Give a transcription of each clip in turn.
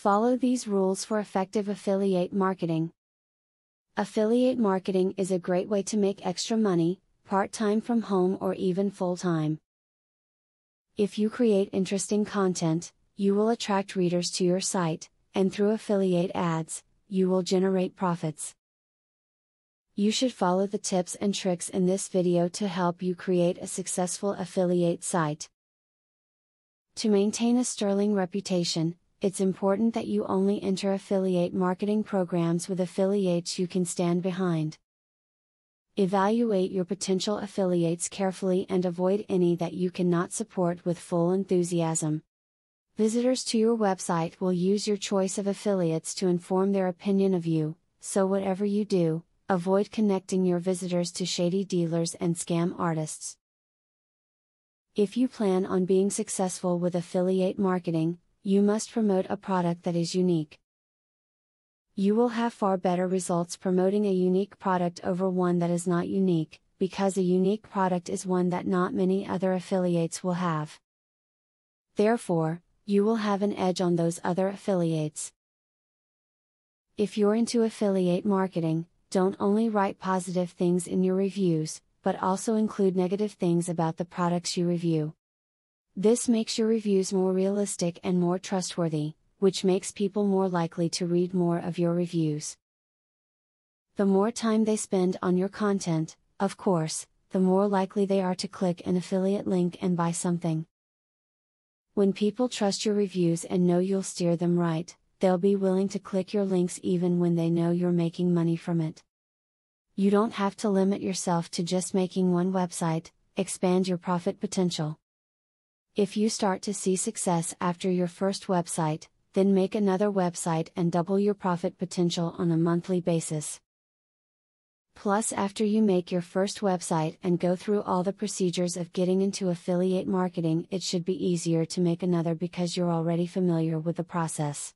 Follow these rules for effective affiliate marketing. Affiliate marketing is a great way to make extra money, part-time from home or even full-time. If you create interesting content, you will attract readers to your site, and through affiliate ads, you will generate profits. You should follow the tips and tricks in this video to help you create a successful affiliate site. To maintain a sterling reputation, it's important that you only enter affiliate marketing programs with affiliates you can stand behind. Evaluate your potential affiliates carefully and avoid any that you cannot support with full enthusiasm. Visitors to your website will use your choice of affiliates to inform their opinion of you, so whatever you do, avoid connecting your visitors to shady dealers and scam artists. If you plan on being successful with affiliate marketing, you must promote a product that is unique. You will have far better results promoting a unique product over one that is not unique, because a unique product is one that not many other affiliates will have. Therefore, you will have an edge on those other affiliates. If you're into affiliate marketing, don't only write positive things in your reviews, but also include negative things about the products you review. This makes your reviews more realistic and more trustworthy, which makes people more likely to read more of your reviews. The more time they spend on your content, of course, the more likely they are to click an affiliate link and buy something. When people trust your reviews and know you'll steer them right, they'll be willing to click your links even when they know you're making money from it. You don't have to limit yourself to just making one website, expand your profit potential. If you start to see success after your first website, then make another website and double your profit potential on a monthly basis. Plus, after you make your first website and go through all the procedures of getting into affiliate marketing, it should be easier to make another because you're already familiar with the process.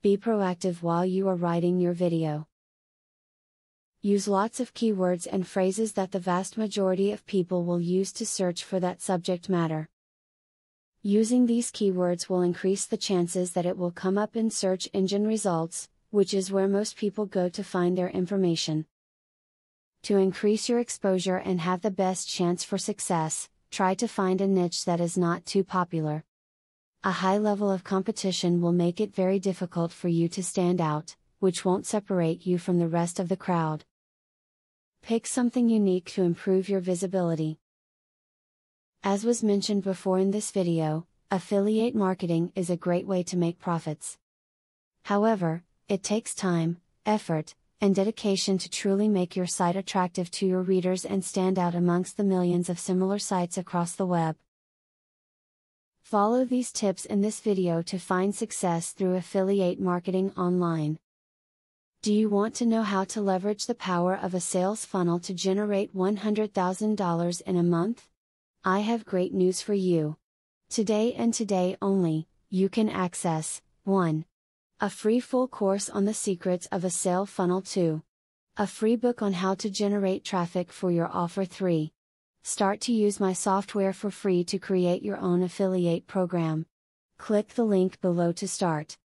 Be proactive while you are writing your video. Use lots of keywords and phrases that the vast majority of people will use to search for that subject matter. Using these keywords will increase the chances that it will come up in search engine results, which is where most people go to find their information. To increase your exposure and have the best chance for success, try to find a niche that is not too popular. A high level of competition will make it very difficult for you to stand out, which won't separate you from the rest of the crowd. Pick something unique to improve your visibility. As was mentioned before in this video, affiliate marketing is a great way to make profits. However, it takes time, effort, and dedication to truly make your site attractive to your readers and stand out amongst the millions of similar sites across the web. Follow these tips in this video to find success through affiliate marketing online. Do you want to know how to leverage the power of a sales funnel to generate $100,000 in a month? I have great news for you. Today and today only, you can access 1. A free full course on the secrets of a sale funnel. 2. A free book on how to generate traffic for your offer. 3. Start to use my software for free to create your own affiliate program. Click the link below to start.